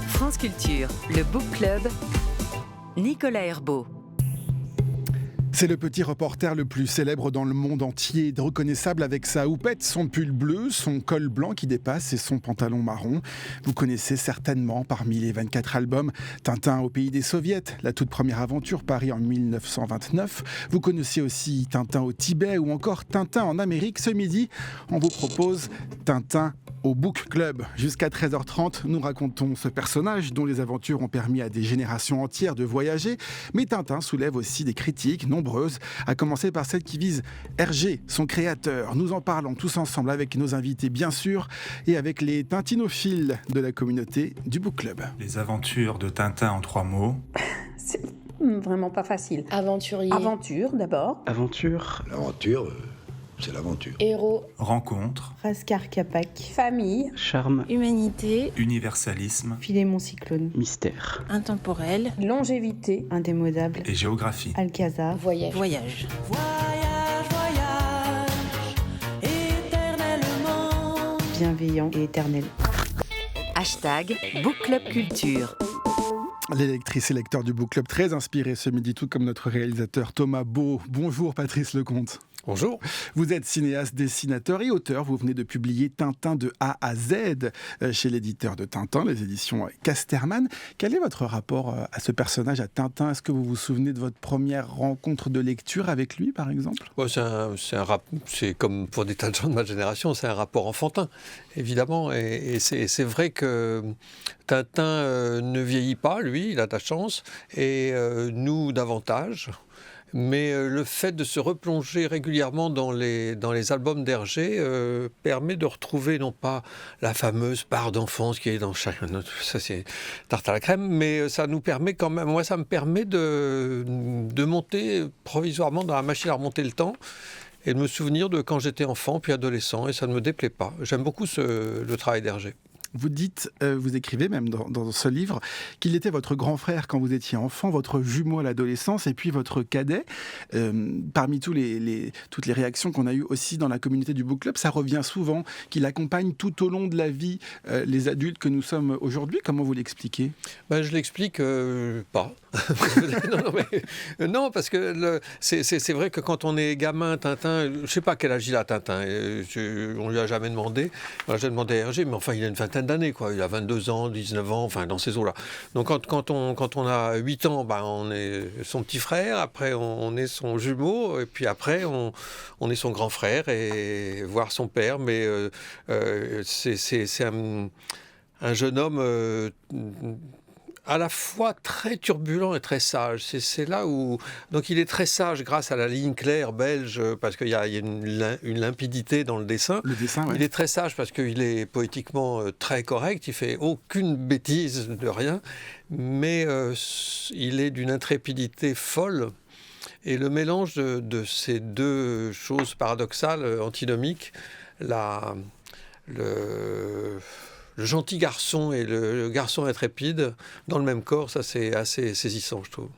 France Culture, le Book Club, Nicolas Herbault. C'est le petit reporter le plus célèbre dans le monde entier, reconnaissable avec sa houppette, son pull bleu, son col blanc qui dépasse et son pantalon marron. Vous connaissez certainement parmi les 24 albums Tintin au pays des soviets, la toute première aventure parue en 1929. Vous connaissez aussi Tintin au Tibet ou encore Tintin en Amérique. Ce midi, on vous propose Tintin au Book Club. Jusqu'à 13h30, nous racontons ce personnage dont les aventures ont permis à des générations entières de voyager. Mais Tintin soulève aussi des critiques nombreuses, à commencer par celle qui vise Hergé, son créateur. Nous en parlons tous ensemble avec nos invités, bien sûr, et avec les tintinophiles de la communauté du Book Club. Les aventures de Tintin en 3 mots. C'est vraiment pas facile. Aventurier. Aventure, d'abord. Aventure. L'aventure, c'est l'aventure. Héros. Rencontre. Raskar Kapak. Famille. Charme. Humanité. Universalisme. Philémon Cyclone. Mystère. Intemporel. Longévité. Indémodable. Et géographie. Alcazar. Voyage. Voyage, voyage, éternellement. Bienveillant et éternel. Hashtag Book Club Culture. Les lectrices et lecteurs du Book Club très inspirés ce midi, tout comme notre réalisateur Thomas Beau. Bonjour Patrice Lecomte. Bonjour. Vous êtes cinéaste, dessinateur et auteur. Vous venez de publier Tintin de A à Z chez l'éditeur de Tintin, les éditions Casterman. Quel est votre rapport à ce personnage, à Tintin ? Est-ce que vous vous souvenez de votre première rencontre de lecture avec lui, par exemple ? C'est comme pour des tas de gens de ma génération, c'est un rapport enfantin, évidemment. Et c'est vrai que Tintin ne vieillit pas, lui, il a de la chance, et nous davantage. Mais le fait de se replonger régulièrement dans les albums d'Hergé permet de retrouver non pas la fameuse part d'enfance qui est dans chacun de notre... Ça c'est tarte à la crème, mais ça nous permet quand même... Moi, ça me permet de monter provisoirement dans la machine à remonter le temps et de me souvenir de quand j'étais enfant puis adolescent, et ça ne me déplaît pas. J'aime beaucoup le travail d'Hergé. Vous dites, vous écrivez même dans ce livre, qu'il était votre grand frère quand vous étiez enfant, votre jumeau à l'adolescence et puis votre cadet. Parmi toutes les réactions qu'on a eues aussi dans la communauté du Book Club, ça revient souvent, qu'il accompagne tout au long de la vie les adultes que nous sommes aujourd'hui. Comment vous l'expliquez ? Je l'explique pas. Non, parce que c'est vrai que quand on est gamin, Tintin, je ne sais pas quel âge il a, Tintin, on ne lui a jamais demandé. Alors, j'ai demandé à Hergé, mais enfin il a une vingtaine d'années, quoi. Il a 22 ans, 19 ans, enfin dans ces eaux-là. Donc quand on a 8 ans, on est son petit frère, après on est son jumeau, et puis après on est son grand frère, et voir son père, mais c'est un jeune homme... à la fois très turbulent et très sage. C'est là où... Donc il est très sage grâce à la ligne claire belge, parce qu'il y a une limpidité dans le dessin. Le dessin, ouais. Il est très sage parce qu'il est poétiquement très correct, il fait aucune bêtise de rien, mais il est d'une intrépidité folle. Et le mélange de ces deux choses paradoxales, antinomiques, le gentil garçon et le garçon intrépide dans le même corps, ça c'est assez saisissant, je trouve.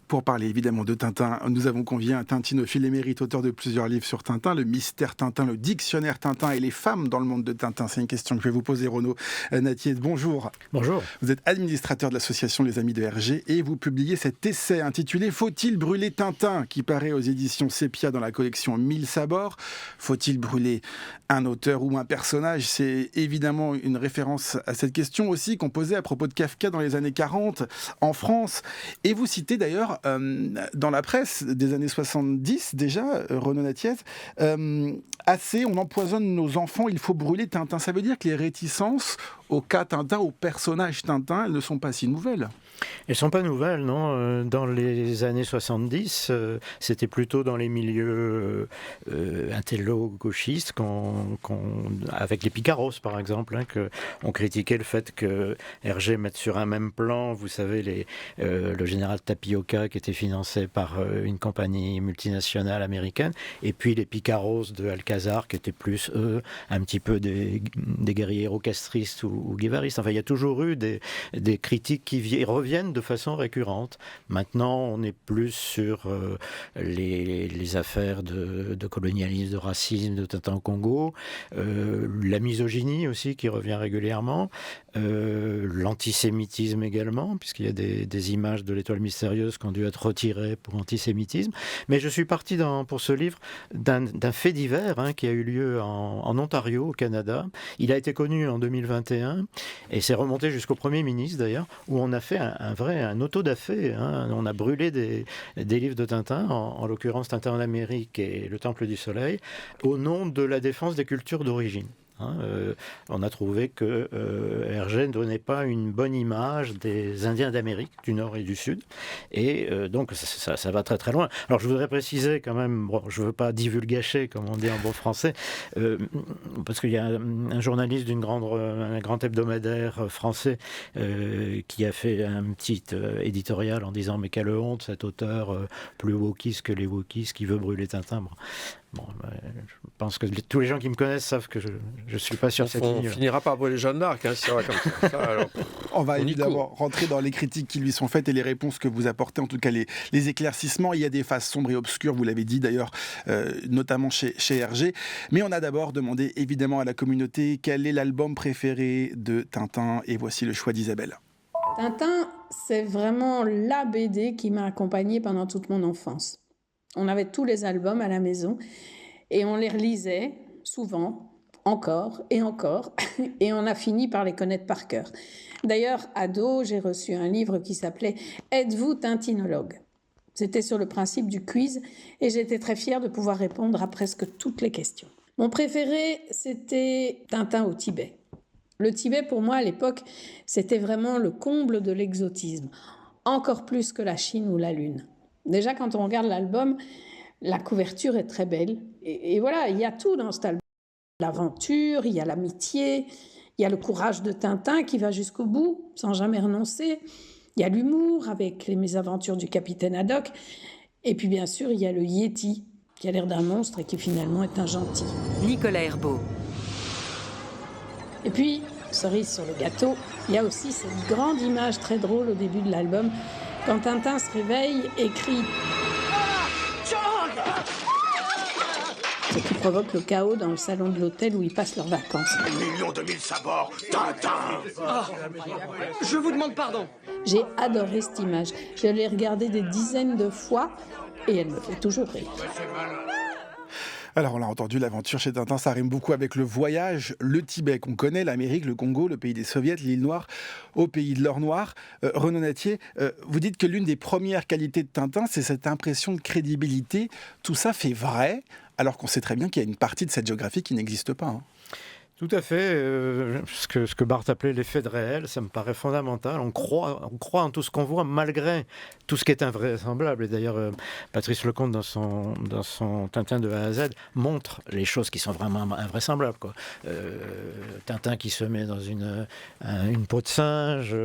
Pour parler évidemment de Tintin, nous avons convié un tintinophile émérite, auteur de plusieurs livres sur Tintin, le mystère Tintin, le dictionnaire Tintin et les femmes dans le monde de Tintin. C'est une question que je vais vous poser, Renaud Natiez. Bonjour. Bonjour. Vous êtes administrateur de l'association Les Amis de Hergé et vous publiez cet essai intitulé « Faut-il brûler Tintin ?» qui paraît aux éditions Sépia dans la collection 1000 sabords. Faut-il brûler un auteur ou un personnage ? C'est évidemment une référence à cette question aussi qu'on posait à propos de Kafka dans les années 40 en France. Et vous citez d'ailleurs dans la presse des années 70 déjà, Renaud Natiez, assez, on empoisonne nos enfants, il faut brûler Tintin. Ça veut dire que les réticences au cas Tintin, au personnage Tintin, elles ne sont pas si nouvelles. Elles ne sont pas nouvelles, non. Dans les années 70, c'était plutôt dans les milieux intello-gauchistes, avec les Picaros, par exemple, qu'on critiquait le fait que Hergé mette sur un même plan, vous savez, le général Tapioca, qui était financé par une compagnie multinationale américaine, et puis les Picaros de Alcazar, qui étaient plus, eux, un petit peu des guerriers castristes ou ou guivariste. Enfin, il y a toujours eu des critiques qui reviennent de façon récurrente. Maintenant, on est plus sur les affaires de colonialisme, de racisme, de Tintin au Congo, la misogynie aussi qui revient régulièrement, l'antisémitisme également, puisqu'il y a des images de l'étoile mystérieuse qui ont dû être retirées pour antisémitisme. Mais je suis parti pour ce livre d'un fait divers qui a eu lieu en Ontario, au Canada. Il a été connu en 2021 et c'est remonté jusqu'au Premier ministre d'ailleurs, où on a fait un auto-da-fé. On a brûlé des livres de Tintin, en l'occurrence Tintin en Amérique et Le Temple du Soleil, au nom de la défense des cultures d'origine. On a trouvé que Hergé ne donnait pas une bonne image des Indiens d'Amérique, du Nord et du Sud. Et donc, ça va très très loin. Alors, je voudrais préciser quand même, je ne veux pas divulgacher, comme on dit en bon français, parce qu'il y a un journaliste un grand hebdomadaire français qui a fait un petit éditorial en disant « Mais quelle honte, cet auteur plus wokiste que les wokistes qui veut brûler Tintin ». Bon, je pense que tous les gens qui me connaissent savent que je ne suis pas sur cette ligne. On finira par brûler Jeanne d'Arc, si ça va comme ça. Alors, on va évidemment rentrer dans les critiques qui lui sont faites et les réponses que vous apportez, en tout cas les éclaircissements. Il y a des faces sombres et obscures, vous l'avez dit d'ailleurs, notamment chez Hergé. Mais on a d'abord demandé évidemment à la communauté quel est l'album préféré de Tintin. Et voici le choix d'Isabelle. Tintin, c'est vraiment la BD qui m'a accompagnée pendant toute mon enfance. On avait tous les albums à la maison et on les relisait souvent, encore et encore, et on a fini par les connaître par cœur. D'ailleurs, ado, j'ai reçu un livre qui s'appelait « Êtes-vous tintinologue ?» C'était sur le principe du quiz et j'étais très fière de pouvoir répondre à presque toutes les questions. Mon préféré, c'était Tintin au Tibet. Le Tibet, pour moi, à l'époque, c'était vraiment le comble de l'exotisme, encore plus que la Chine ou la Lune. Déjà, quand on regarde l'album, la couverture est très belle. Et voilà, il y a tout dans cet album. L'aventure, il y a l'amitié, il y a le courage de Tintin qui va jusqu'au bout, sans jamais renoncer. Il y a l'humour avec les mésaventures du capitaine Haddock. Et puis, bien sûr, il y a le Yéti, qui a l'air d'un monstre et qui finalement est un gentil. Nicolas Herbault. Et puis, cerise sur le gâteau, il y a aussi cette grande image très drôle au début de l'album, quand Tintin se réveille et crie ce qui provoque le chaos dans le salon de l'hôtel où ils passent leurs vacances. 1 000 sabords, Tintin. Je vous demande pardon. J'ai adoré cette image. Je l'ai regardée des dizaines de fois et elle me fait toujours rire. Alors on l'a entendu, l'aventure chez Tintin, ça rime beaucoup avec le voyage, le Tibet qu'on connaît, l'Amérique, le Congo, le pays des Soviets, l'île Noire, au pays de l'or noir. Renaud Nattier, vous dites que l'une des premières qualités de Tintin, c'est cette impression de crédibilité. Tout ça fait vrai, alors qu'on sait très bien qu'il y a une partie de cette géographie qui n'existe pas. Tout à fait. Ce que Barthes appelait l'effet de réel, ça me paraît fondamental. On croit en tout ce qu'on voit, malgré tout ce qui est invraisemblable. Et d'ailleurs, Patrice Lecomte, dans son Tintin de A à Z, montre les choses qui sont vraiment invraisemblables, quoi. Tintin qui se met dans une peau de singe.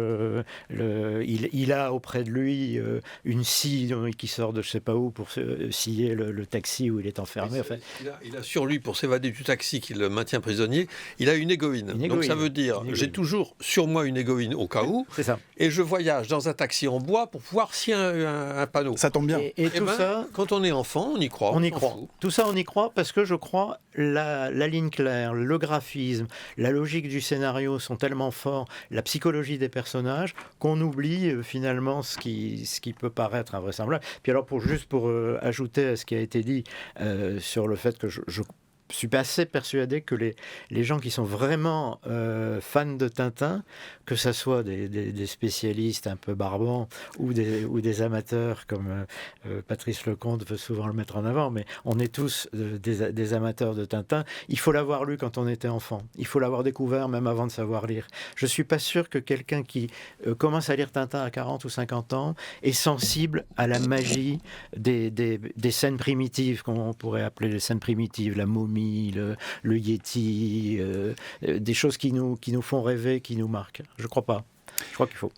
Il a auprès de lui une scie qui sort de je ne sais pas où pour scier le taxi où il est enfermé. Enfin, il a sur lui, pour s'évader du taxi qui le maintient prisonnier, il a une égoïne. Donc ça veut dire, j'ai toujours sur moi une égoïne au cas où, c'est ça. Et je voyage dans un taxi en bois pour pouvoir scier un panneau. Ça tombe bien. Et tout ça, quand on est enfant, on y croit. On y croit. Tout ça, on y croit parce que je crois la ligne claire, le graphisme, la logique du scénario sont tellement forts, la psychologie des personnages, qu'on oublie finalement ce qui peut paraître invraisemblable. Puis alors, pour ajouter à ce qui a été dit sur le fait que je suis assez persuadé que les gens qui sont vraiment fans de Tintin, que ce soit des spécialistes un peu barbants ou des amateurs comme Patrice Lecomte veut souvent le mettre en avant, mais on est tous des amateurs de Tintin. Il faut l'avoir lu quand on était enfant. Il faut l'avoir découvert même avant de savoir lire. Je ne suis pas sûr que quelqu'un qui commence à lire Tintin à 40 ou 50 ans est sensible à la magie des scènes primitives, qu'on pourrait appeler les scènes primitives, la momie, le Yéti, des choses qui nous font rêver, qui nous marquent. Je crois pas. Je crois qu'il faut.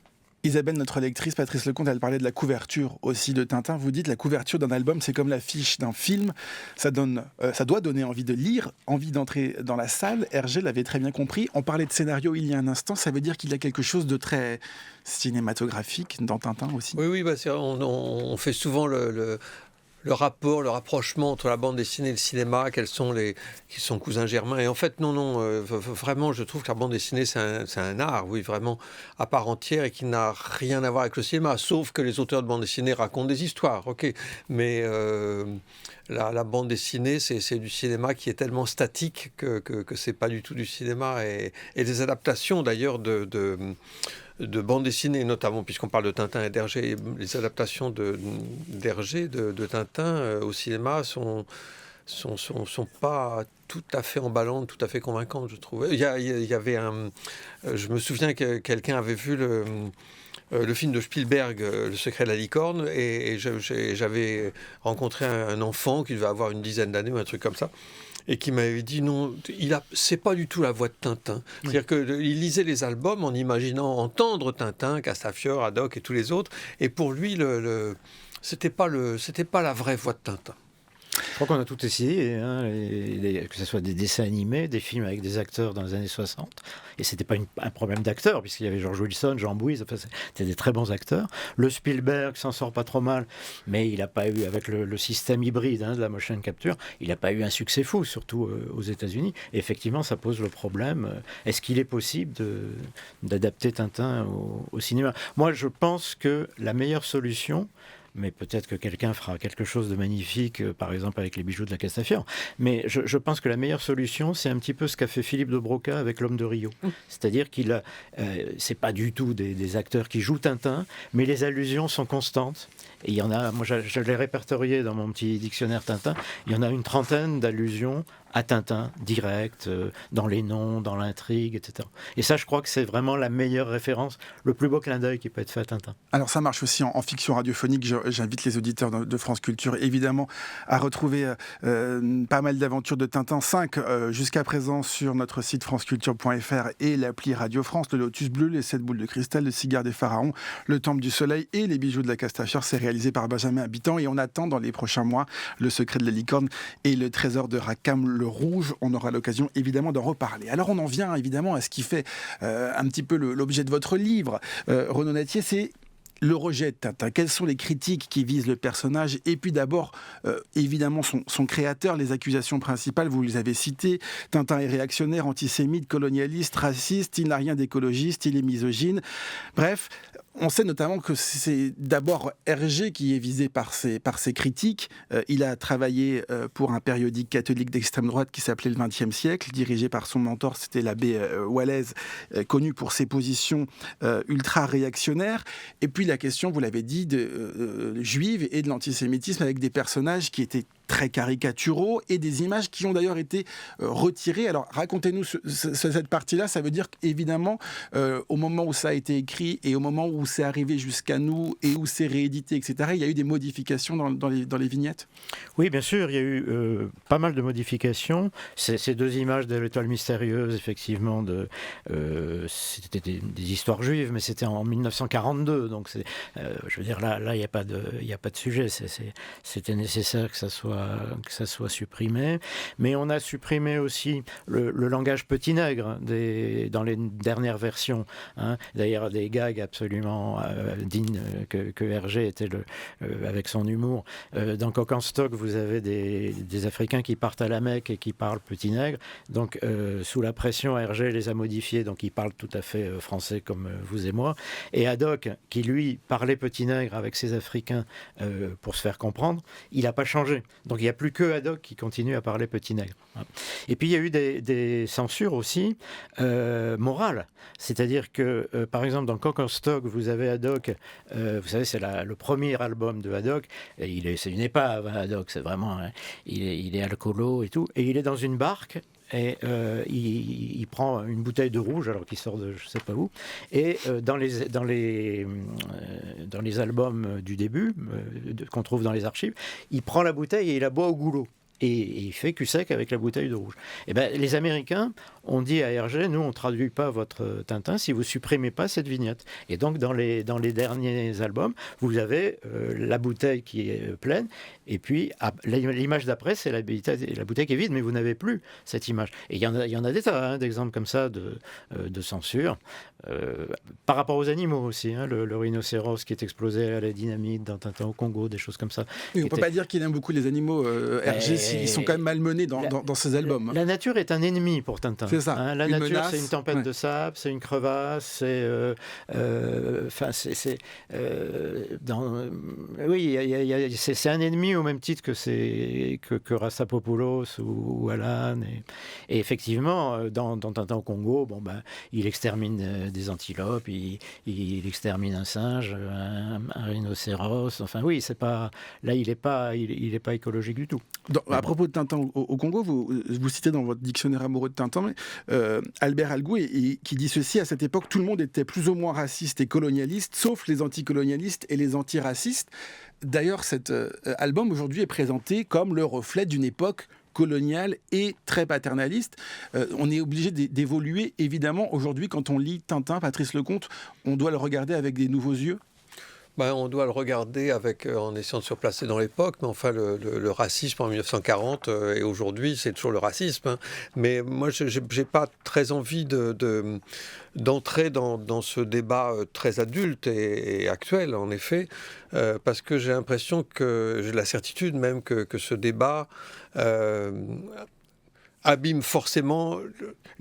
Isabelle, notre lectrice, Patrice Lecomte, elle parlait de la couverture aussi de Tintin. Vous dites la couverture d'un album, c'est comme l'affiche d'un film. Ça doit donner envie de lire, envie d'entrer dans la salle. Hergé l'avait très bien compris. On parlait de scénario il y a un instant. Ça veut dire qu'il y a quelque chose de très cinématographique dans Tintin aussi. Oui, on fait souvent le rapport, le rapprochement entre la bande dessinée et le cinéma, qui sont cousins germains. Et en fait, non, vraiment, je trouve que la bande dessinée, c'est un art, oui, vraiment à part entière et qui n'a rien à voir avec le cinéma, sauf que les auteurs de bande dessinée racontent des histoires, ok. Mais la bande dessinée, c'est du cinéma qui est tellement statique que c'est pas du tout du cinéma. Et les adaptations, d'ailleurs, de bande dessinée, notamment puisqu'on parle de Tintin et d'Hergé, les adaptations d'Hergé, de Tintin au cinéma sont pas tout à fait emballantes, tout à fait convaincantes, je trouve. Il y avait je me souviens que quelqu'un avait vu le film de Spielberg, Le secret de la licorne, et j'avais rencontré un enfant qui devait avoir une dizaine d'années ou un truc comme ça, et qui m'avait dit non, c'est pas du tout la voix de Tintin. C'est-à-dire qu'il lisait les albums en imaginant entendre Tintin, Castafiore, Haddock et tous les autres, et pour lui, c'était pas la vraie voix de Tintin. Je crois qu'on a tout essayé, que ce soit des dessins animés, des films avec des acteurs dans les années 60. Et c'était pas un problème d'acteurs, puisqu'il y avait George Wilson, Jean Bouise, c'était des très bons acteurs. Le Spielberg s'en sort pas trop mal, mais il n'a pas eu, avec le système hybride de la motion capture, il n'a pas eu un succès fou, surtout aux États-Unis. Et effectivement, ça pose le problème. Est-ce qu'il est possible d'adapter Tintin au cinéma ? Moi, je pense que la meilleure solution, mais peut-être que quelqu'un fera quelque chose de magnifique, par exemple avec les bijoux de la Castafiore. Mais je pense que la meilleure solution, c'est un petit peu ce qu'a fait Philippe de Broca avec L'Homme de Rio. C'est-à-dire qu'il c'est pas du tout des acteurs qui jouent Tintin, mais les allusions sont constantes. Et il y en a, moi je l'ai répertorié dans mon petit dictionnaire Tintin, il y en a une trentaine d'allusions à Tintin, direct, dans les noms, dans l'intrigue, etc. Et ça, je crois que c'est vraiment la meilleure référence, le plus beau clin d'œil qui peut être fait à Tintin. Alors ça marche aussi en fiction radiophonique. J'invite les auditeurs de France Culture, évidemment, à retrouver pas mal d'aventures de Tintin, 5 jusqu'à présent sur notre site franceculture.fr et l'appli Radio France, le Lotus Bleu, les 7 boules de cristal, le cigare des pharaons, le temple du soleil et les bijoux de la Castafiore. C'est réalisé par Benjamin Habitant et on attend dans les prochains mois le secret de la licorne et le trésor de Rackham le rouge. On aura l'occasion évidemment d'en reparler. Alors on en vient évidemment à ce qui fait un petit peu l'objet de votre livre, Renaud Nattier, c'est le rejet de Tintin. Quelles sont les critiques qui visent le personnage ? Et puis d'abord, évidemment, son créateur, les accusations principales, vous les avez citées. Tintin est réactionnaire, antisémite, colonialiste, raciste, il n'a rien d'écologiste, il est misogyne. Bref, on sait notamment que c'est d'abord Hergé qui est visé par ces critiques. Il a travaillé pour un périodique catholique d'extrême droite qui s'appelait Le XXe siècle, dirigé par son mentor, c'était l'abbé Wallez, connu pour ses positions ultra-réactionnaires. Et puis la question, vous l'avez dit, juive et de l'antisémitisme avec des personnages qui étaient très caricaturaux et des images qui ont d'ailleurs été retirées. Alors racontez-nous cette partie-là. Ça veut dire qu'évidemment, au moment où ça a été écrit et au moment où c'est arrivé jusqu'à nous et où c'est réédité, etc., il y a eu des modifications dans les vignettes ? Oui, bien sûr, il y a eu pas mal de modifications. Ces deux images de l'étoile mystérieuse, effectivement, c'était des histoires juives, mais c'était en 1942. Donc, je veux dire, là, il n'y a pas de sujet. C'était nécessaire que ça soit supprimé. Mais on a supprimé aussi le langage petit nègre dans les dernières versions. D'ailleurs, des gags absolument dignes que Hergé était avec son humour. Dans Coq en stock, vous avez des Africains qui partent à la Mecque et qui parlent petit nègre. Donc, sous la pression, Hergé les a modifiés. Donc, ils parlent tout à fait français comme vous et moi. Et Haddock, qui lui parlait petit nègre avec ses Africains pour se faire comprendre, il n'a pas changé. Donc il n'y a plus que Haddock qui continue à parler petit nègre. Et puis il y a eu des censures aussi morales. C'est-à-dire que, par exemple, dans Coq en stock, vous avez Haddock, vous savez, c'est le premier album de Haddock, et c'est une épave, Haddock, c'est vraiment, il est alcoolo et tout, et il est dans une barque, et il prend une bouteille de rouge alors qu'il sort de je sais pas où, et dans les albums du début qu'on trouve dans les archives, il prend la bouteille et il la boit au goulot. et il fait cul sec avec la bouteille de rouge. Et ben, les Américains ont dit à Hergé, nous on ne traduit pas votre Tintin si vous ne supprimez pas cette vignette. Et donc dans les derniers albums, vous avez la bouteille qui est pleine, et puis l'image d'après, c'est la bouteille qui est vide, mais vous n'avez plus cette image. Et il y en a des tas d'exemples comme ça de censure. Par rapport aux animaux aussi, le rhinocéros qui est explosé à la dynamite dans Tintin au Congo, des choses comme ça. Oui, on ne peut pas dire qu'il aime beaucoup les animaux, Hergé, ils sont quand même malmenés dans ces albums. La nature est un ennemi pour Tintin. C'est ça. La nature, menace, c'est une tempête de sable, c'est une crevasse, c'est un ennemi au même titre que Rassapopoulos ou Alan. Et effectivement, dans Tintin au Congo, il extermine des antilopes, il extermine un singe, un rhinocéros. Enfin oui, il n'est pas écologique du tout. À propos de Tintin au Congo, vous citez dans votre dictionnaire amoureux de Tintin Albert Algou qui dit ceci: à cette époque, tout le monde était plus ou moins raciste et colonialiste, sauf les anticolonialistes et les antiracistes. D'ailleurs, cet album aujourd'hui est présenté comme le reflet d'une époque coloniale et très paternaliste. On est obligé d'évoluer. Évidemment, aujourd'hui, quand on lit Tintin, Patrice Lecomte, on doit le regarder avec des nouveaux yeux. On doit le regarder en essayant de se placer dans l'époque, mais enfin le racisme en 1940 et aujourd'hui, c'est toujours le racisme. Mais moi, je n'ai pas très envie d'entrer dans ce débat très adulte et actuel, en effet, parce que j'ai l'impression j'ai la certitude même que ce débat abîme forcément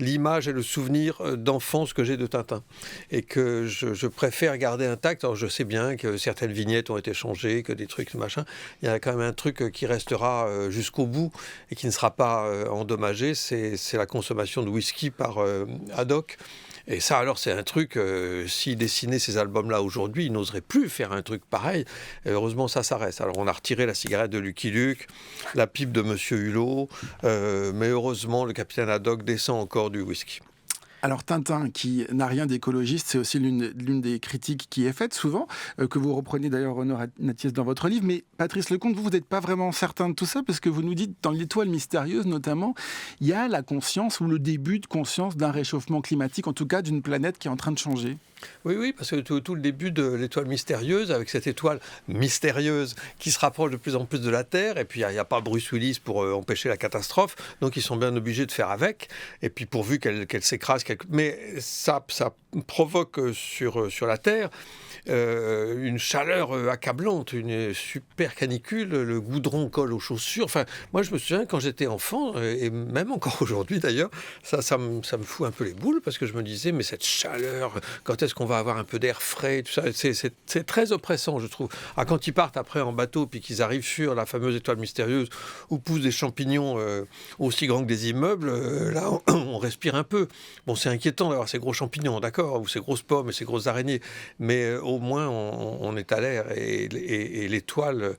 l'image et le souvenir d'enfance que j'ai de Tintin. Et que je préfère garder intact. Alors je sais bien que certaines vignettes ont été changées, que des trucs, machin. Il y a quand même un truc qui restera jusqu'au bout et qui ne sera pas endommagé. C'est la consommation de whisky par Haddock. Et ça, alors, c'est un truc, s'il dessinait ces albums-là aujourd'hui, il n'oserait plus faire un truc pareil. Et heureusement, ça reste. Alors, on a retiré la cigarette de Lucky Luke, la pipe de Monsieur Hulot, mais heureusement, le capitaine Haddock descend encore du whisky. Alors Tintin, qui n'a rien d'écologiste, c'est aussi l'une des critiques qui est faite souvent, que vous reprenez d'ailleurs, Renaud Nattiès, dans votre livre. Mais Patrice Lecomte, vous n'êtes pas vraiment certain de tout ça, parce que vous nous dites, dans l'Étoile mystérieuse notamment, il y a la conscience, ou le début de conscience d'un réchauffement climatique, en tout cas d'une planète qui est en train de changer. Oui, parce que tout le début de l'Étoile mystérieuse, avec cette étoile mystérieuse qui se rapproche de plus en plus de la Terre, et puis il n'y a pas Bruce Willis pour empêcher la catastrophe, donc ils sont bien obligés de faire avec, et puis pourvu qu'elle s'écrase, mais ça provoque sur la Terre une chaleur accablante, une super canicule, le goudron colle aux chaussures. Enfin, moi je me souviens quand j'étais enfant, et même encore aujourd'hui d'ailleurs, ça me fout un peu les boules, parce que je me disais, mais cette chaleur, quand est-ce qu'on va avoir un peu d'air frais, tout ça, c'est très oppressant, je trouve. Quand ils partent après en bateau, puis qu'ils arrivent sur la fameuse étoile mystérieuse, où poussent des champignons aussi grands que des immeubles, là on respire un peu. Bon, c'est inquiétant d'avoir ces gros champignons, d'accord, ou ces grosses pommes et ces grosses araignées, mais au moins on est à l'air, et l'étoile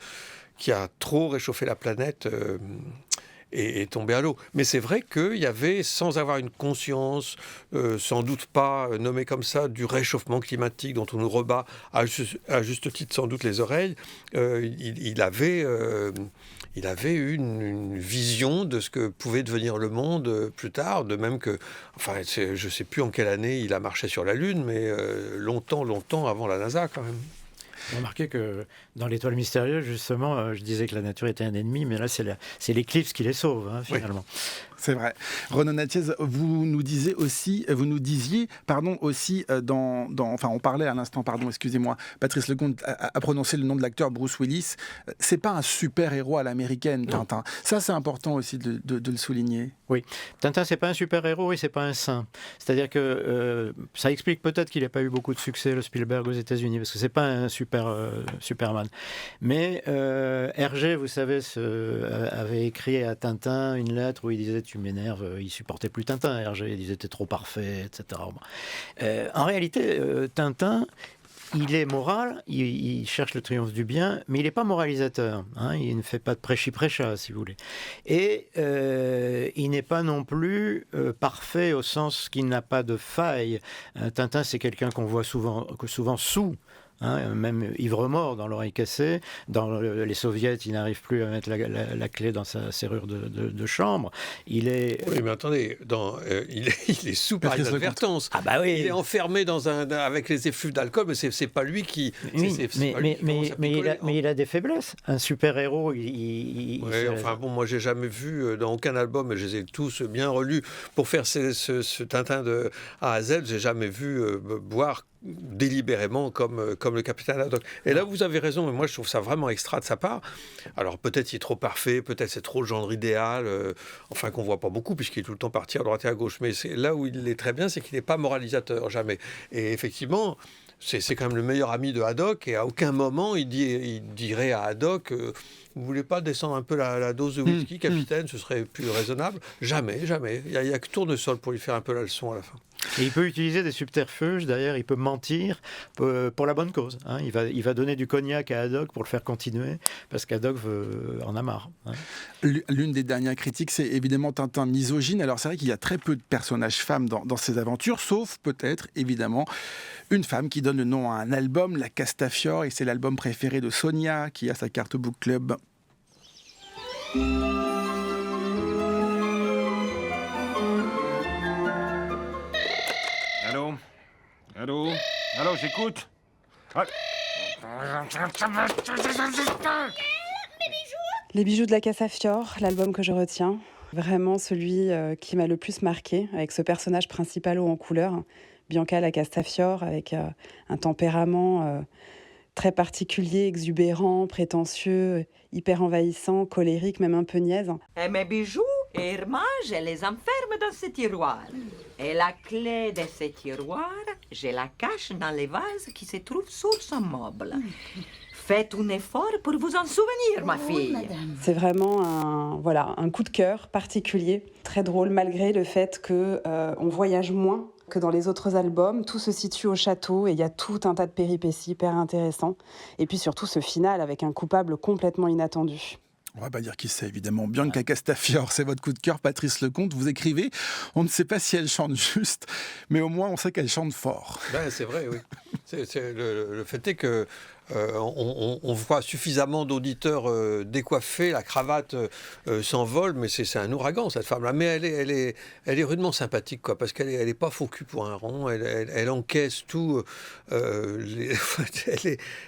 qui a trop réchauffé la planète est tombée à l'eau. Mais c'est vrai qu'il y avait, sans avoir une conscience, sans doute pas nommée comme ça, du réchauffement climatique dont on nous rebat à juste titre sans doute les oreilles, il avait une vision de ce que pouvait devenir le monde plus tard, de même que, je ne sais plus en quelle année il a marché sur la Lune, mais longtemps avant la NASA quand même. Remarquez que dans l'Étoile mystérieuse, justement, je disais que la nature était un ennemi, mais là, c'est l'éclipse qui les sauve, finalement. Oui. C'est vrai. Renaud Nattiès, vous nous disiez aussi, on parlait à l'instant, excusez-moi, Patrice Lecomte a prononcé le nom de l'acteur Bruce Willis. C'est pas un super-héros à l'américaine, Tintin. Ça, c'est important aussi de le souligner. Oui. Tintin, c'est pas un super-héros et c'est pas un saint. C'est-à-dire que ça explique peut-être qu'il n'a pas eu beaucoup de succès, le Spielberg, aux États-Unis, parce que c'est pas un Superman. Mais Hergé, vous savez, avait écrit à Tintin une lettre où il disait: tu m'énerves, il supportait plus Tintin, Hergé, il disait t'es trop parfait, etc. En réalité, Tintin, il est moral, il cherche le triomphe du bien, mais il n'est pas moralisateur. Il ne fait pas de prêchi-prêcha, si vous voulez. Et il n'est pas non plus parfait au sens qu'il n'a pas de faille. Tintin, c'est quelqu'un qu'on voit souvent sous même ivre-mort dans l'oreille cassée. Dans les soviets, il n'arrive plus à mettre la clé dans sa serrure de chambre. Il est... Oui, mais attendez, il est sous inadvertance. Ah bah oui. Il est enfermé avec les effluves d'alcool, mais c'est pas lui qui... Mais il a des faiblesses. Un super-héros, moi, j'ai jamais vu dans aucun album, et je les ai tous bien relus, pour faire ce Tintin de A à Z, j'ai jamais vu boire délibérément comme le capitaine Haddock. Et là, vous avez raison, mais moi, je trouve ça vraiment extra de sa part. Alors, peut-être il est trop parfait, peut-être c'est trop le genre idéal, qu'on voit pas beaucoup, puisqu'il est tout le temps parti à droite et à gauche. Mais c'est là où il est très bien, c'est qu'il n'est pas moralisateur, jamais. Et effectivement, c'est quand même le meilleur ami de Haddock, et à aucun moment, il dirait à Haddock... vous voulez pas descendre un peu la dose de whisky, capitaine, ce serait plus raisonnable? Jamais, jamais. Il y a que Tournesol pour lui faire un peu la leçon à la fin. Et il peut utiliser des subterfuges, d'ailleurs, il peut mentir pour la bonne cause. Il va donner du cognac à Haddock pour le faire continuer, parce qu'Haddock en a marre. L'une des dernières critiques, c'est évidemment Tintin misogyne. Alors c'est vrai qu'il y a très peu de personnages femmes dans ses aventures, sauf peut-être, évidemment, une femme qui donne le nom à un album, La Castafiore, et c'est l'album préféré de Sonia, qui a sa carte Book Club. Allô, j'écoute. Les bijoux de la Castafiore, l'album que je retiens. Vraiment celui qui m'a le plus marqué, avec ce personnage principal haut en couleur, Bianca la Castafiore, avec un tempérament très particulier, exubérant, prétentieux, hyper envahissant, colérique, même un peu niaise. Et mes bijoux, Irma, je les enferme dans ce tiroir. Et la clé de ce tiroir, je la cache dans les vases qui se trouvent sur son meuble. Faites un effort pour vous en souvenir, ma fille. C'est vraiment un coup de cœur particulier, très drôle, malgré le fait qu'on voyage moins que dans les autres albums. Tout se situe au château et il y a tout un tas de péripéties hyper intéressants. Et puis surtout ce final avec un coupable complètement inattendu. On va pas dire qui c'est, évidemment. Bianca Castafiore, c'est votre coup de cœur. Patrice Lecomte, vous écrivez, on ne sait pas si elle chante juste, mais au moins on sait qu'elle chante fort. C'est vrai, oui. Le fait est que on voit suffisamment d'auditeurs décoiffés, la cravate s'envole, mais c'est un ouragan, cette femme-là. Mais elle est rudement sympathique, quoi, parce qu'elle est pas faux cul pour un rond, elle encaisse tout.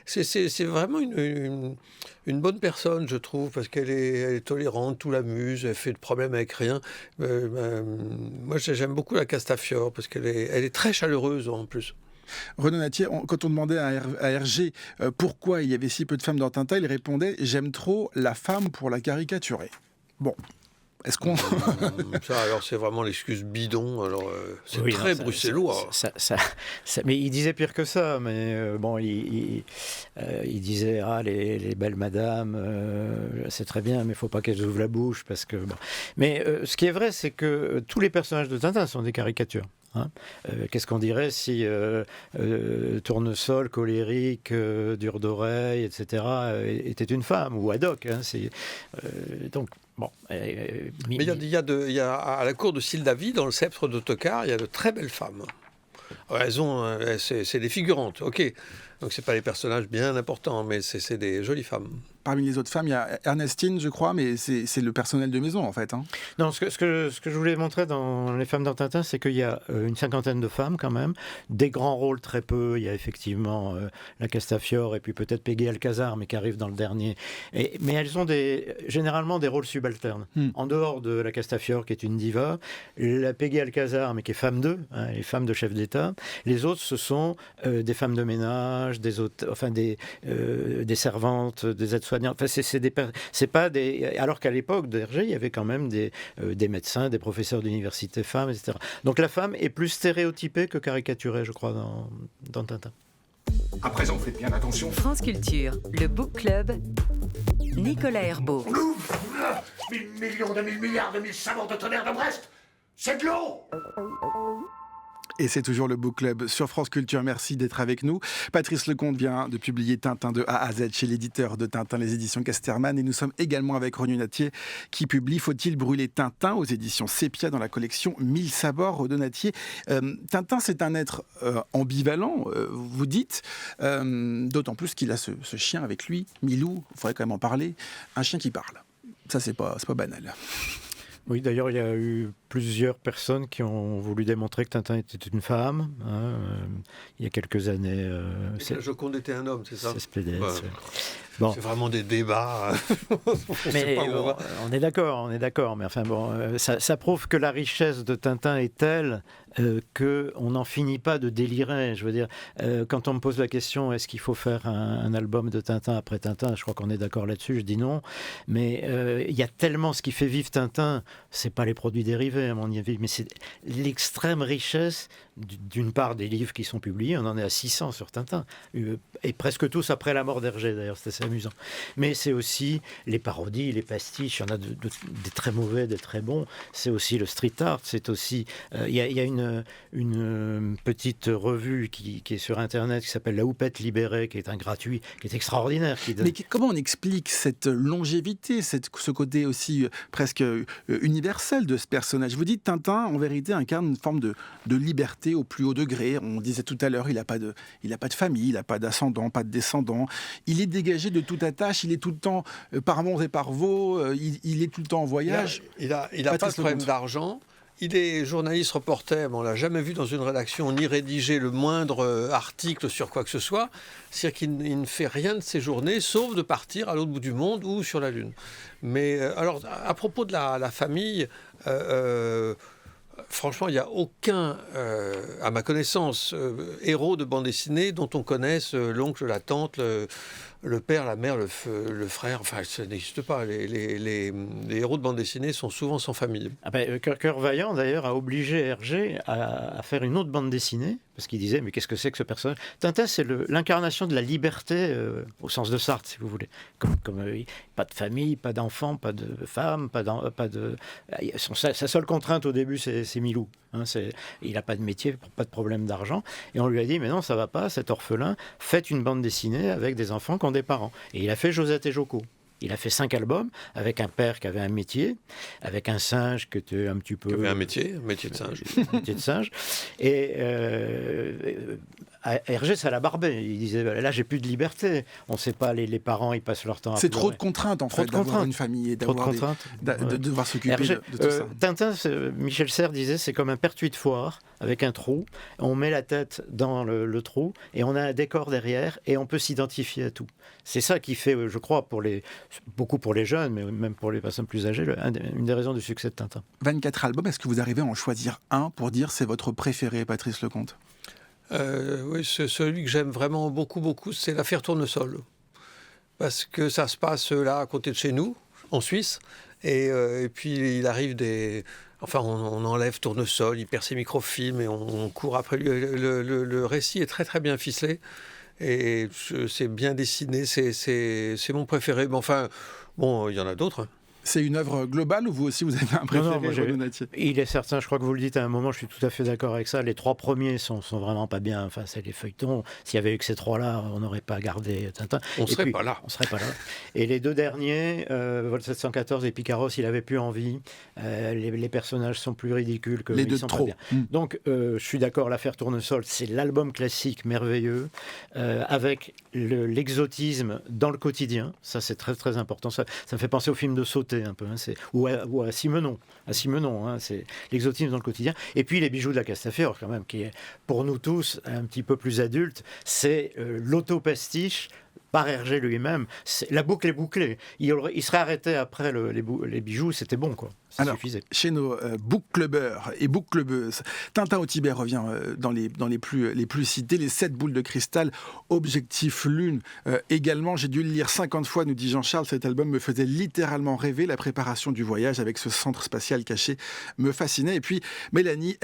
C'est vraiment une bonne personne, je trouve, parce qu'elle est tolérante, tout l'amuse, elle fait de problème avec rien. Moi, j'aime beaucoup la Castafiore, parce qu'elle est très chaleureuse, en plus. Renaud Nattier, quand on demandait à Hergé pourquoi il y avait si peu de femmes dans Tintin, il répondait « J'aime trop la femme pour la caricaturer ». Bon, est-ce qu'on... Ça, alors, c'est vraiment l'excuse bidon. Alors, c'est très bruxellois. Mais il disait pire que ça. Mais il disait les belles madames, c'est très bien, mais il ne faut pas qu'elles ouvrent la bouche. Parce que, bon. Mais ce qui est vrai, c'est que tous les personnages de Tintin sont des caricatures. Qu'est-ce qu'on dirait si Tournesol, colérique, dur d'oreille, etc., était une femme, ou Haddock. Donc, bon. Mais il y a à la cour de Sildavie, dans le sceptre d'Ottokar, il y a de très belles femmes. C'est des figurantes, ok. Donc c'est pas des personnages bien importants, mais c'est des jolies femmes. Parmi les autres femmes, il y a Ernestine, je crois, mais c'est le personnel de maison, en fait. Non, ce que je voulais montrer dans Les femmes dans Tintin, c'est qu'il y a une cinquantaine de femmes, quand même. Des grands rôles, très peu. Il y a effectivement la Castafiore et puis peut-être Peggy Alcazar, mais qui arrive dans le dernier. Mais elles ont généralement des rôles subalternes. En dehors de la Castafiore, qui est une diva, la Peggy Alcazar, mais qui est femme d'eux, les femmes de chef d'État. Les autres, ce sont des femmes de ménage, des servantes, des aides-soignantes. Enfin, c'est pas des. Alors qu'à l'époque d'Hergé, il y avait quand même des médecins, des professeurs d'université femmes, etc. Donc la femme est plus stéréotypée que caricaturée, je crois, dans Tintin. À présent, faites bien attention. France Culture, le Book Club, Nicolas Herbault. 1000 millions de 1000 milliards de 1000 savants de tonnerre de Brest, c'est de l'eau. Et c'est toujours le Book Club sur France Culture. Merci d'être avec nous. Patrice Lecomte vient de publier Tintin de A à Z chez l'éditeur de Tintin, les éditions Casterman. Et nous sommes également avec René Natier qui publie Faut-il brûler Tintin aux éditions Sépia dans la collection 1000 sabords. René Natier, Tintin, c'est un être ambivalent, vous dites, d'autant plus qu'il a ce chien avec lui, Milou, il faudrait quand même en parler, un chien qui parle. Ça, c'est pas banal. Oui, d'ailleurs, il y a eu plusieurs personnes qui ont voulu démontrer que Tintin était une femme. Il y a quelques années. La Joconde était un homme, c'est ça? C'est Splédès. Bon. C'est vraiment des débats. Mais on est d'accord. Mais enfin bon, ça prouve que la richesse de Tintin est telle qu'on n'en finit pas de délirer. Je veux dire, quand on me pose la question, est-ce qu'il faut faire un album de Tintin après Tintin, je crois qu'on est d'accord là-dessus, je dis non. Mais il y a tellement ce qui fait vivre Tintin, c'est pas les produits dérivés à mon avis, mais c'est l'extrême richesse d'une part des livres qui sont publiés, on en est à 600 sur Tintin, et presque tous après la mort d'Hergé d'ailleurs, c'était assez amusant. Mais c'est aussi les parodies, les pastiches, il y en a des très mauvais, des très bons, c'est aussi le street art, c'est aussi... Il y a une petite revue qui est sur Internet qui s'appelle La Houppette Libérée, qui est un gratuit, qui est extraordinaire. Mais comment on explique cette longévité, ce côté aussi presque universel de ce personnage? Vous dites Tintin, en vérité, incarne une forme de liberté au plus haut degré. On disait tout à l'heure, il n'a pas de famille, il n'a pas d'ascendant, pas de descendant. Il est dégagé de toute attache, il est tout le temps par monts et par vaux, il est tout le temps en voyage. Il n'a pas de problème d'argent. Il est journaliste reporter, mais on ne l'a jamais vu dans une rédaction ni rédiger le moindre article sur quoi que ce soit. C'est-à-dire qu'il ne fait rien de ses journées, sauf de partir à l'autre bout du monde ou sur la Lune. Mais alors, à propos de la famille, franchement, il n'y a aucun, à ma connaissance, héros de bande dessinée dont on connaisse l'oncle, la tante, le père, la mère, le frère. Enfin, ça n'existe pas. Les héros de bande dessinée sont souvent sans famille. Cœur Vaillant, d'ailleurs, a obligé Hergé à faire une autre bande dessinée, parce qu'il disait, mais qu'est-ce que c'est que ce personnage? Tintin, c'est l'incarnation de la liberté, au sens de Sartre, si vous voulez. Pas de famille, pas d'enfant, pas de femme, sa seule contrainte au début, c'est Milou. Il n'a pas de métier, pas de problème d'argent. Et on lui a dit, mais non, ça va pas, cet orphelin, faites une bande dessinée avec des enfants qui ont des parents. Et il a fait Josette et Joko. Il a fait 5 albums avec un père qui avait un métier, avec un singe qui était un petit peu... Qui avait un métier de singe. Un métier de singe. Et Hergé, ça l'a barbé. Il disait, là, j'ai plus de liberté. On ne sait pas, les parents, ils passent leur temps à C'est pleurer. trop de contraintes, en fait, d'avoir une famille et de devoir s'occuper de tout ça. Tintin, Michel Serres disait, c'est comme un pertuis de foire avec un trou. On met la tête dans le trou et on a un décor derrière et on peut s'identifier à tout. C'est ça qui fait, je crois, beaucoup pour les jeunes, mais même pour les personnes plus âgées, une des raisons du succès de Tintin. 24 albums, est-ce que vous arrivez à en choisir un pour dire c'est votre préféré, Patrice Lecomte? Oui, celui que j'aime vraiment beaucoup, c'est L'Affaire Tournesol. Parce que ça se passe là, à côté de chez nous, en Suisse. Et puis, il arrive Enfin, on enlève Tournesol, il perd ses microfilms et on court après lui. Le récit est très, très bien ficelé. Et c'est bien dessiné, c'est mon préféré. Mais enfin, bon, il y en a d'autres. C'est une œuvre globale ou vous aussi vous avez un préféré, René Natier? Il est certain, je crois que vous le dites à un moment, je suis tout à fait d'accord avec ça. Les 3 premiers sont vraiment pas bien. Enfin, c'est les feuilletons. S'il y avait eu que ces 3-là, on n'aurait pas gardé Tintin. On serait pas là. Et les 2 derniers, Vol 714 et Picaros, il avait plus envie. Les personnages sont plus ridicules que les deux sont trop. Pas bien. Donc, je suis d'accord. L'Affaire Tournesol, c'est l'album classique merveilleux avec l'exotisme dans le quotidien. Ça, c'est très très important. Ça me fait penser au film de Sauté un peu, ou à Simenon. C'est l'exotisme dans le quotidien. Et puis les bijoux de la Castafiore, quand même, qui est pour nous tous un petit peu plus adultes, c'est l'autopastiche par Hergé lui-même. La boucle est bouclée. Il serait arrêté après les bijoux, c'était bon, quoi. Ça suffisait. Chez nos bookclubbers et bookclubbeuses, Tintin au Tibet revient dans les plus cités, les 7 boules de cristal, Objectif Lune. Également, j'ai dû le lire 50 fois, nous dit Jean-Charles, cet album me faisait littéralement rêver. La préparation du voyage avec ce centre spatial caché me fascinait. Et puis, Mélanie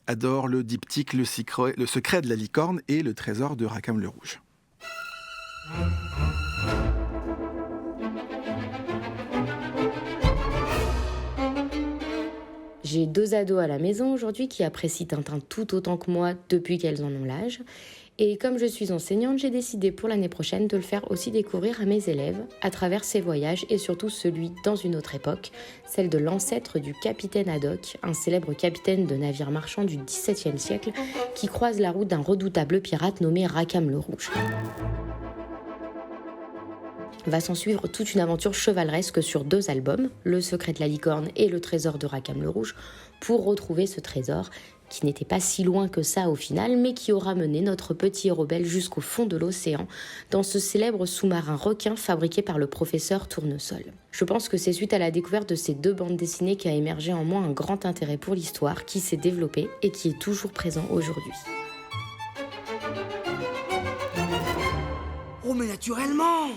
adore le diptyque, le secret de la licorne et le trésor de Rackham le Rouge. J'ai 2 ados à la maison aujourd'hui qui apprécient Tintin tout autant que moi depuis qu'elles en ont l'âge. Et comme je suis enseignante, j'ai décidé pour l'année prochaine de le faire aussi découvrir à mes élèves à travers ses voyages et surtout celui dans une autre époque, celle de l'ancêtre du capitaine Haddock, un célèbre capitaine de navire marchand du XVIIe siècle qui croise la route d'un redoutable pirate nommé Rackham le Rouge. Va s'en suivre toute une aventure chevaleresque sur 2 albums, Le secret de la licorne et Le trésor de Rackham le Rouge, pour retrouver ce trésor qui n'était pas si loin que ça au final, mais qui aura mené notre petit héros belge jusqu'au fond de l'océan, dans ce célèbre sous-marin requin fabriqué par le professeur Tournesol. Je pense que c'est suite à la découverte de ces 2 bandes dessinées qu'a émergé en moi un grand intérêt pour l'histoire, qui s'est développé et qui est toujours présent aujourd'hui. Oh, mais naturellement!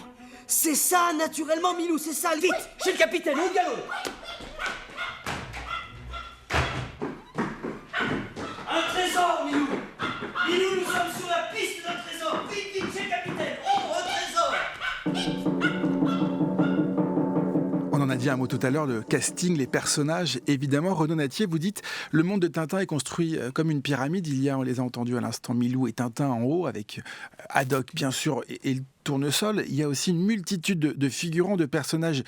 C'est ça, naturellement, Milou, c'est ça! Vite! Chez le capitaine, au galop! Un trésor, Milou! Milou, nous sommes sur la piste d'un trésor! Vite, vite, chez le capitaine! Oh, un trésor! On en a dit un mot tout à l'heure, le casting, les personnages. Évidemment, Renaud Nattier, vous dites, le monde de Tintin est construit comme une pyramide. Il y a, on les a entendus à l'instant, Milou et Tintin en haut, avec Haddock, bien sûr, et le Tournesol. Il y a aussi une multitude de figurants, de personnages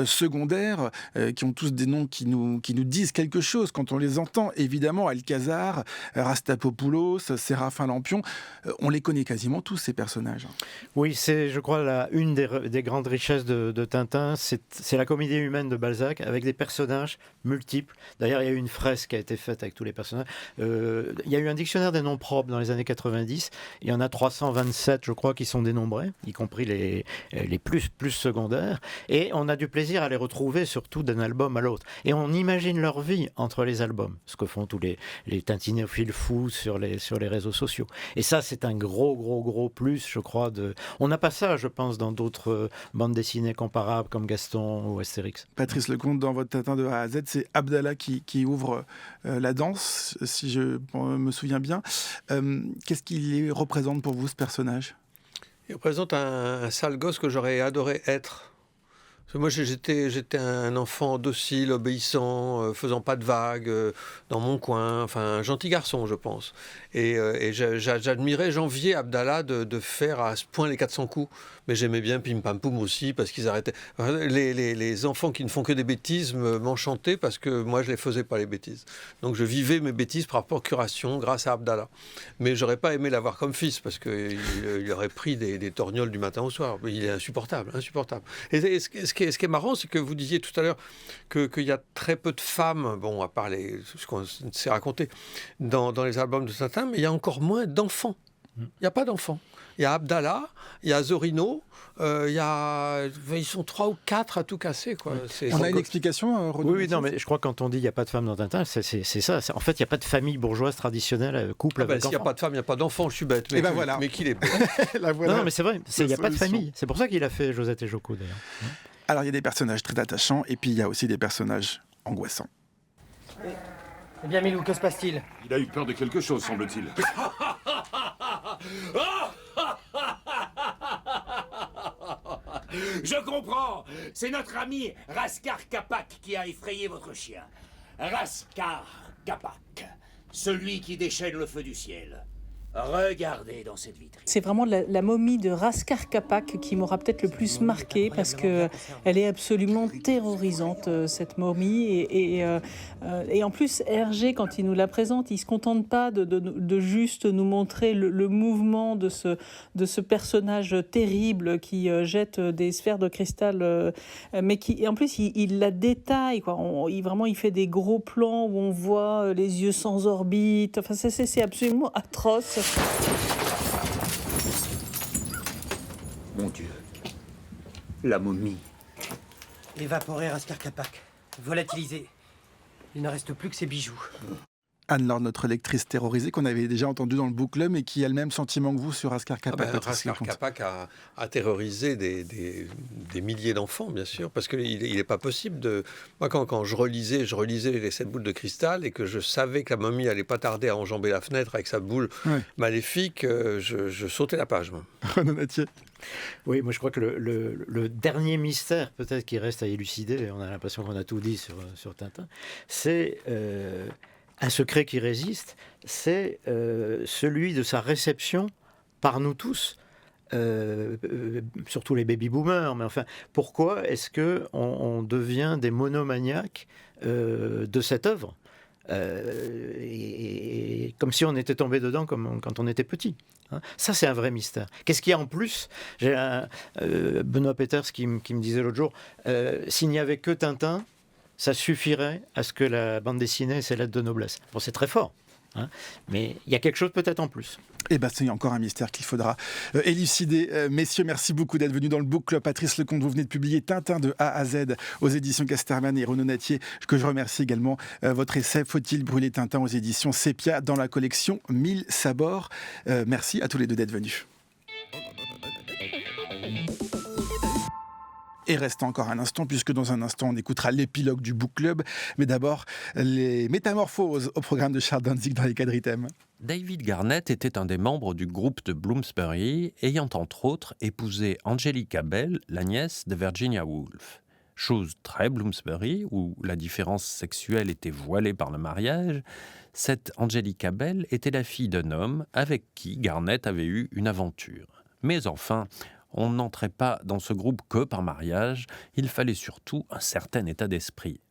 secondaires qui ont tous des noms qui nous disent quelque chose quand on les entend. Évidemment, Alcazar, Rastapopoulos, Séraphin Lampion, on les connaît quasiment tous, ces personnages. Oui, c'est, je crois, une des grandes richesses de Tintin, c'est la comédie humaine de Balzac, avec des personnages multiples. D'ailleurs, il y a eu une fresque qui a été faite avec tous les personnages. Il y a eu un dictionnaire des noms propres dans les années 90. Il y en a 327, je crois, qui sont dénombrés, y compris les plus secondaires. Et on a du plaisir à les retrouver, surtout d'un album à l'autre. Et on imagine leur vie entre les albums, ce que font tous les tintinophiles fous sur les réseaux sociaux. Et ça, c'est un gros plus, je crois. On n'a pas ça, je pense, dans d'autres bandes dessinées comparables, comme Gaston ou Astérix. Patrice Lecomte, dans votre Tintin de A à Z, c'est Abdallah qui ouvre la danse, si je me souviens bien. Qu'est-ce qu'il représente pour vous, ce personnage ? Il représente un sale gosse que j'aurais adoré être. Moi, j'étais un enfant docile, obéissant, faisant pas de vagues, dans mon coin, enfin un gentil garçon, je pense. Et j'admirais, j'enviais Abdallah de faire à ce point les 400 coups. Mais j'aimais bien Pim Pam Poum aussi, parce qu'ils arrêtaient. Les enfants qui ne font que des bêtises m'enchantaient, parce que moi, je les faisais pas, les bêtises. Donc je vivais mes bêtises par procuration grâce à Abdallah. Mais j'aurais pas aimé l'avoir comme fils, parce qu'il aurait pris des torgnoles du matin au soir. Il est insupportable. Et ce qui est marrant, c'est que vous disiez tout à l'heure qu'il y a très peu de femmes, bon, à part ce qu'on s'est raconté dans les albums de Tintin, mais il y a encore moins d'enfants. Il n'y a pas d'enfants. Il y a Abdallah, il y a Zorino, ils sont 3 ou 4 à tout casser, quoi. On a une explication, Renaud? Oui, non, mais je crois que quand on dit qu'il n'y a pas de femmes dans Tintin, c'est ça. En fait, il n'y a pas de famille bourgeoise traditionnelle, couple avec enfants. S'il n'y a pas de femmes, il n'y a pas d'enfants, je suis bête. Mais, voilà. Mais qu'il est bête. Non, mais c'est vrai, il n'y a pas de famille. C'est pour ça qu'il a fait Josette et Joko, d'ailleurs. Alors, il y a des personnages très attachants, et puis il y a aussi des personnages angoissants. Eh bien, Milou, que se passe-t-il? Il a eu peur de quelque chose, semble-t-il. Je comprends. C'est notre ami Raskar Kapak qui a effrayé votre chien. Raskar Kapak, celui qui déchaîne le feu du ciel. Regardez dans cette vitrine. C'est vraiment la momie de Raskar Kapak qui m'aura peut-être le plus marquée parce que elle est absolument terrorisante, cette momie. Et en plus, Hergé, quand il nous la présente, il se contente pas de juste nous montrer le mouvement de ce personnage terrible qui jette des sphères de cristal, mais qui, en plus, il la détaille, quoi. Il fait des gros plans où on voit les yeux sans orbite. Enfin, c'est absolument atroce. Mon Dieu, la momie. Évaporé, Raskar Kapak. Volatilisé. Il ne reste plus que ses bijoux. Anne-Laure, notre lectrice terrorisée qu'on avait déjà entendue dans le book club et qui a le même sentiment que vous sur Raskar Kapak. Raskar Kapak a terrorisé des milliers d'enfants, bien sûr, parce qu'il n'est pas possible de... Moi, quand je relisais les 7 boules de cristal et que je savais que la momie n'allait pas tarder à enjamber la fenêtre avec sa boule maléfique, je sautais la page. Renaud Nattier. Oui, moi je crois que le dernier mystère peut-être qui reste à élucider, et on a l'impression qu'on a tout dit sur Tintin, c'est un secret qui résiste, c'est celui de sa réception par nous tous. Surtout les baby-boomers, mais enfin, pourquoi est-ce qu'on devient des monomaniaques de cette œuvre et comme si on était tombé dedans comme quand on était petit. Ça, c'est un vrai mystère. Qu'est-ce qu'il y a en plus ? J'ai Benoît Peters qui me disait l'autre jour, s'il n'y avait que Tintin, ça suffirait à ce que la bande dessinée ait ses lettres de noblesse. Bon, c'est très fort. Mais il y a quelque chose peut-être en plus. Eh bien, c'est encore un mystère qu'il faudra élucider. Messieurs, merci beaucoup d'être venus dans le Book Club. Patrice Lecomte, vous venez de publier Tintin de A à Z aux éditions Casterman, et Renaud Natier, que je remercie également. Votre essai Faut-il brûler Tintin aux éditions Sépia dans la collection 1000 sabords. Merci à tous les deux d'être venus. Et reste encore un instant, puisque dans un instant, on écoutera l'épilogue du Book Club. Mais d'abord, les métamorphoses au programme de Charles Danzig dans les quadritèmes. David Garnett était un des membres du groupe de Bloomsbury, ayant entre autres épousé Angelica Bell, la nièce de Virginia Woolf. Chose très Bloomsbury, où la différence sexuelle était voilée par le mariage, cette Angelica Bell était la fille d'un homme avec qui Garnett avait eu une aventure. Mais enfin, on n'entrait pas dans ce groupe que par mariage, il fallait surtout un certain état d'esprit.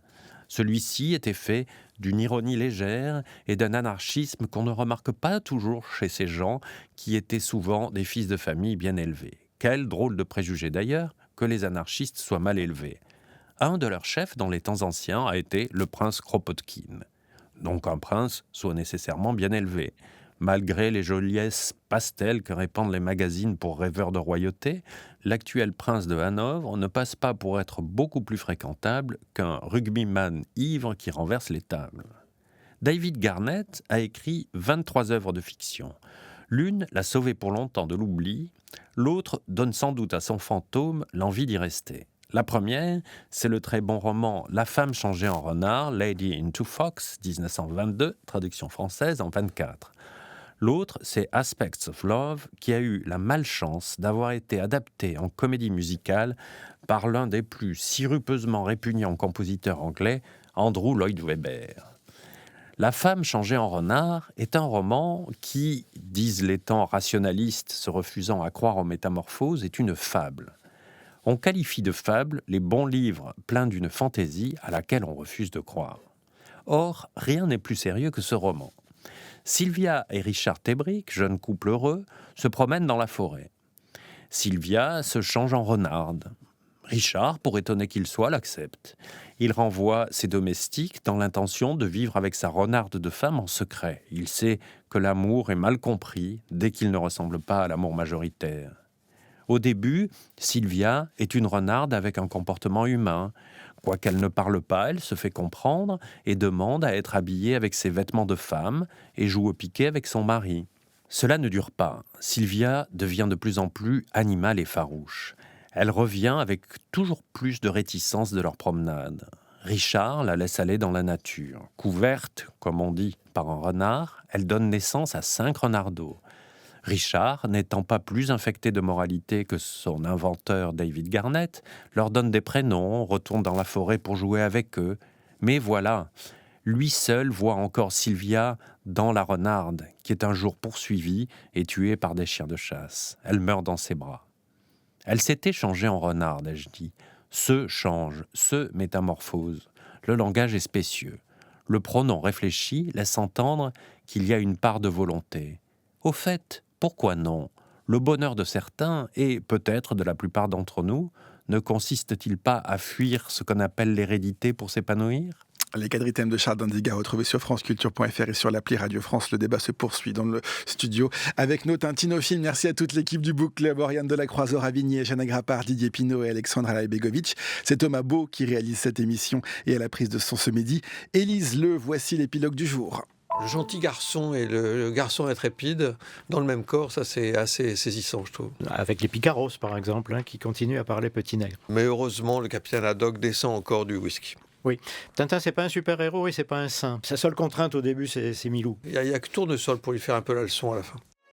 Celui-ci était fait d'une ironie légère et d'un anarchisme qu'on ne remarque pas toujours chez ces gens qui étaient souvent des fils de famille bien élevés. Quel drôle de préjugé d'ailleurs que les anarchistes soient mal élevés. Un de leurs chefs dans les temps anciens a été le prince Kropotkin. Donc un prince soit nécessairement bien élevé. Malgré les joliesses pastels que répandent les magazines pour rêveurs de royauté, l'actuel prince de Hanovre ne passe pas pour être beaucoup plus fréquentable qu'un rugbyman ivre qui renverse les tables. David Garnett a écrit 23 œuvres de fiction. L'une l'a sauvé pour longtemps de l'oubli, l'autre donne sans doute à son fantôme l'envie d'y rester. La première, c'est le très bon roman « La femme changée en renard », Lady into Fox, 1922, traduction française en 24. L'autre, c'est Aspects of Love, qui a eu la malchance d'avoir été adapté en comédie musicale par l'un des plus sirupeusement répugnants compositeurs anglais, Andrew Lloyd Webber. La femme changée en renard est un roman qui, disent les temps rationalistes se refusant à croire aux métamorphoses, est une fable. On qualifie de fable les bons livres pleins d'une fantaisie à laquelle on refuse de croire. Or, rien n'est plus sérieux que ce roman. Sylvia et Richard Tebrick, jeune couple heureux, se promènent dans la forêt. Sylvia se change en renarde. Richard, pour étonné qu'il soit, l'accepte. Il renvoie ses domestiques dans l'intention de vivre avec sa renarde de femme en secret. Il sait que l'amour est mal compris dès qu'il ne ressemble pas à l'amour majoritaire. Au début, Sylvia est une renarde avec un comportement humain. Quoiqu'elle ne parle pas, elle se fait comprendre et demande à être habillée avec ses vêtements de femme et joue au piquet avec son mari. Cela ne dure pas. Sylvia devient de plus en plus animale et farouche. Elle revient avec toujours plus de réticence de leur promenade. Richard la laisse aller dans la nature. Couverte, comme on dit, par un renard, elle donne naissance à 5 renardeaux. Richard, n'étant pas plus infecté de moralité que son inventeur David Garnett, leur donne des prénoms, retourne dans la forêt pour jouer avec eux. Mais voilà, lui seul voit encore Sylvia dans la renarde, qui est un jour poursuivie et tuée par des chiens de chasse. Elle meurt dans ses bras. Elle s'était changée en renarde, ai-je dit. Se change, se métamorphose. Le langage est spécieux. Le pronom réfléchi laisse entendre qu'il y a une part de volonté. Au fait, pourquoi non ? Le bonheur de certains, et peut-être de la plupart d'entre nous, ne consiste-t-il pas à fuir ce qu'on appelle l'hérédité pour s'épanouir ? Les quadritèmes de Charles Danzig à retrouver sur franceculture.fr et sur l'appli Radio France. Le débat se poursuit dans le studio avec nos tintinophiles. Merci à toute l'équipe du Book Club, Oriane Delacroix, Zora Vignier, Jeanne Grappard, Didier Pinault et Alexandre Alaibegovic. C'est Thomas Beau qui réalise cette émission et à la prise de son ce midi, Élise Le. Voici l'épilogue du jour. Le gentil garçon et le garçon intrépide dans le même corps, ça c'est assez saisissant, je trouve. Avec les Picaros, par exemple, qui continuent à parler petit nègre. Mais heureusement, le capitaine Haddock descend encore du whisky. Oui, Tintin, c'est pas un super-héros et c'est pas un saint. Sa seule contrainte au début, c'est Milou. Il y a que Tournesol pour lui faire un peu la leçon à la fin.